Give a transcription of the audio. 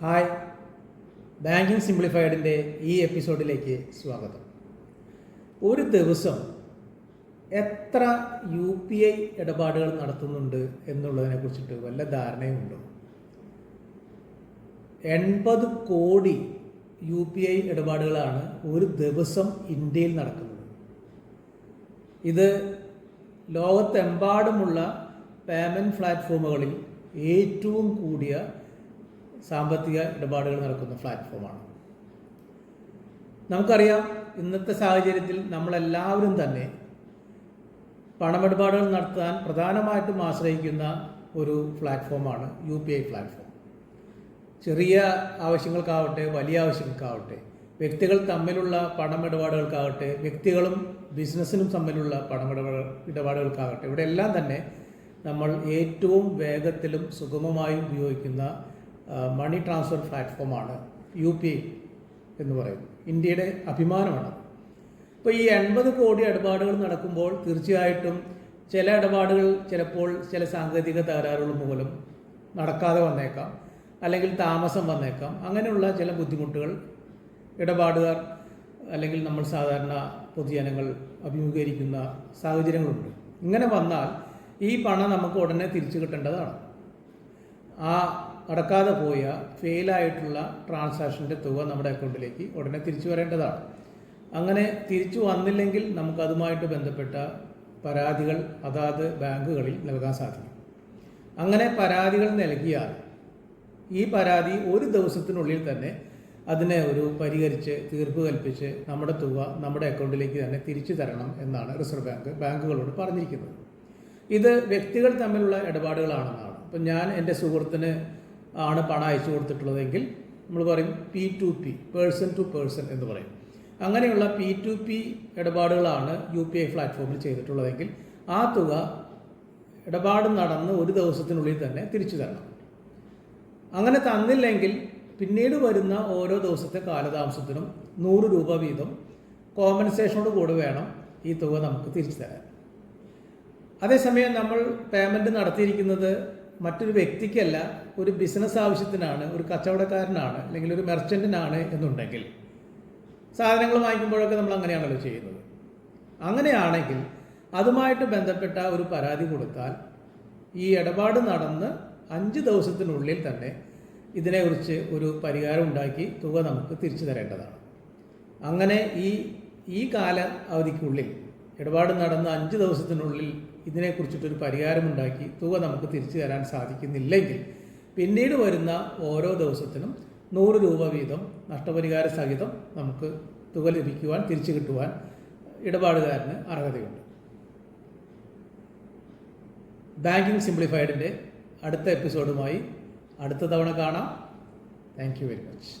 Hi, banking സിംപ്ലിഫൈഡിൻ്റെ ഈ എപ്പിസോഡിലേക്ക് സ്വാഗതം. ഒരു ദിവസം എത്ര UPI ഇടപാടുകൾ നടത്തുന്നുണ്ട് എന്നുള്ളതിനെ കുറിച്ചിട്ട് വല്ല ധാരണയുമുണ്ടോ? 80 കോടി UPI ഇടപാടുകളാണ് ഒരു ദിവസം ഇന്ത്യയിൽ നടക്കുന്നത്. ഇത് ലോകത്തെമ്പാടുമുള്ള പേയ്മെൻറ്റ് പ്ലാറ്റ്ഫോമുകളിൽ ഏറ്റവും കൂടിയ സാമ്പത്തിക ഇടപാടുകൾ നടക്കുന്ന പ്ലാറ്റ്ഫോമാണ്. നമുക്കറിയാം, ഇന്നത്തെ സാഹചര്യത്തിൽ നമ്മളെല്ലാവരും തന്നെ പണമിടപാടുകൾ നടത്താൻ പ്രധാനമായിട്ടും ആശ്രയിക്കുന്ന ഒരു പ്ലാറ്റ്ഫോമാണ് UPI പ്ലാറ്റ്ഫോം. ചെറിയ ആവശ്യങ്ങൾക്കാവട്ടെ, വലിയ ആവശ്യങ്ങൾക്കാവട്ടെ, വ്യക്തികൾ തമ്മിലുള്ള പണമിടപാടുകൾക്കാവട്ടെ, വ്യക്തികളും ബിസിനസ്സിനും തമ്മിലുള്ള ഇടപാടുകൾക്കാകട്ടെ, ഇവിടെ എല്ലാം തന്നെ നമ്മൾ ഏറ്റവും വേഗത്തിലും സുഗമമായും ഉപയോഗിക്കുന്ന മണി ട്രാൻസ്ഫർ പ്ലാറ്റ്ഫോമാണ് UPI എന്ന് പറയുന്നത്. ഇന്ത്യയുടെ അഭിമാനമാണ്. ഇപ്പോൾ ഈ 80 കോടി ഇടപാടുകൾ നടക്കുമ്പോൾ തീർച്ചയായിട്ടും ചില ഇടപാടുകൾ ചിലപ്പോൾ ചില സാങ്കേതിക തകരാറുകൾ മൂലം നടക്കാതെ വന്നേക്കാം, അല്ലെങ്കിൽ താമസം വന്നേക്കാം. അങ്ങനെയുള്ള ചില ബുദ്ധിമുട്ടുകൾ ഇടപാടുകാർ അല്ലെങ്കിൽ നമ്മൾ സാധാരണ പൊതുജനങ്ങൾ അഭിമുഖീകരിക്കുന്ന സാഹചര്യങ്ങളുണ്ട്. ഇങ്ങനെ വന്നാൽ ഈ പണം നമുക്ക് ഉടനെ തിരിച്ചു കിട്ടേണ്ടതാണ്. ആ അടക്കാതെ പോയ ഫെയിലായിട്ടുള്ള ട്രാൻസാക്ഷൻ്റെ തുക നമ്മുടെ അക്കൗണ്ടിലേക്ക് ഉടനെ തിരിച്ചു വരേണ്ടതാണ്. അങ്ങനെ തിരിച്ചു വന്നില്ലെങ്കിൽ നമുക്കതുമായിട്ട് ബന്ധപ്പെട്ട പരാതികൾ അതാത് ബാങ്കുകളിൽ നൽകാൻ സാധിക്കും. അങ്ങനെ പരാതികൾ നൽകിയാൽ ഈ പരാതി ഒരു ദിവസത്തിനുള്ളിൽ തന്നെ അതിനെ പരിഹരിച്ച് തീർപ്പ് കൽപ്പിച്ച് നമ്മുടെ തുക നമ്മുടെ അക്കൗണ്ടിലേക്ക് തന്നെ തിരിച്ചു തരണം എന്നാണ് റിസർവ് ബാങ്ക് ബാങ്കുകളോട് പറഞ്ഞിരിക്കുന്നത്. ഇത് വ്യക്തികൾ തമ്മിലുള്ള ഇടപാടുകളാണെന്നാണ്. ഇപ്പം ഞാൻ എൻ്റെ സുഹൃത്തിന് ആണ് പണം അയച്ചു കൊടുത്തിട്ടുള്ളതെങ്കിൽ നമ്മൾ പറയും P2P, പേഴ്സൺ ടു പേഴ്സൺ എന്ന് പറയും. അങ്ങനെയുള്ള P2P ഇടപാടുകളാണ് UPI പ്ലാറ്റ്ഫോമിൽ ചെയ്തിട്ടുള്ളതെങ്കിൽ ആ തുക ഇടപാട് നടന്ന് ഒരു ദിവസത്തിനുള്ളിൽ തന്നെ തിരിച്ചു തരണം. അങ്ങനെ തന്നില്ലെങ്കിൽ പിന്നീട് വരുന്ന ഓരോ ദിവസത്തെ കാലതാമസത്തിനും 100 രൂപ വീതം കോമ്പൻസേഷനോട് കൂടെ വേണം ഈ തുക നമുക്ക് തിരിച്ചു തരാൻ. അതേസമയം നമ്മൾ പേയ്മെൻറ്റ് നടത്തിയിരിക്കുന്നത് മറ്റൊരു വ്യക്തിക്കല്ല, ഒരു ബിസിനസ് ആവശ്യത്തിനാണ്, ഒരു കച്ചവടക്കാരനാണ്, അല്ലെങ്കിൽ ഒരു മെർച്ചൻറ്റിനാണ് എന്നുണ്ടെങ്കിൽ, സാധനങ്ങൾ വാങ്ങിക്കുമ്പോഴൊക്കെ നമ്മൾ അങ്ങനെയാണല്ലോ ചെയ്യുന്നത്. അങ്ങനെയാണെങ്കിൽ അതുമായിട്ട് ബന്ധപ്പെട്ട ഒരു പരാതി കൊടുത്താൽ ഈ ഇടപാട് നടന്ന് 5 ദിവസത്തിനുള്ളിൽ തന്നെ ഇതിനെക്കുറിച്ച് ഒരു പരിഹാരം ഉണ്ടാക്കി തുക നമുക്ക് തിരിച്ചു തരേണ്ടതാണ്. അങ്ങനെ ഈ കാല അവധിക്കുള്ളിൽ ഇടപാട് നടന്ന് 5 ദിവസത്തിനുള്ളിൽ ഇതിനെക്കുറിച്ചിട്ടൊരു പരിഹാരമുണ്ടാക്കി തുക നമുക്ക് തിരിച്ചു തരാൻ സാധിക്കുന്നില്ലെങ്കിൽ പിന്നീട് വരുന്ന ഓരോ ദിവസത്തിനും 100 രൂപ വീതം നഷ്ടപരിഹാര സഹിതം നമുക്ക് തുക ലഭിക്കുവാൻ, തിരിച്ചു കിട്ടുവാൻ ഇടപാടുകാരന് അർഹതയുണ്ട്. ബാങ്കിങ് സിംപ്ലിഫൈഡിൻ്റെ അടുത്ത എപ്പിസോഡുമായി അടുത്ത തവണ കാണാം. Thank you very much.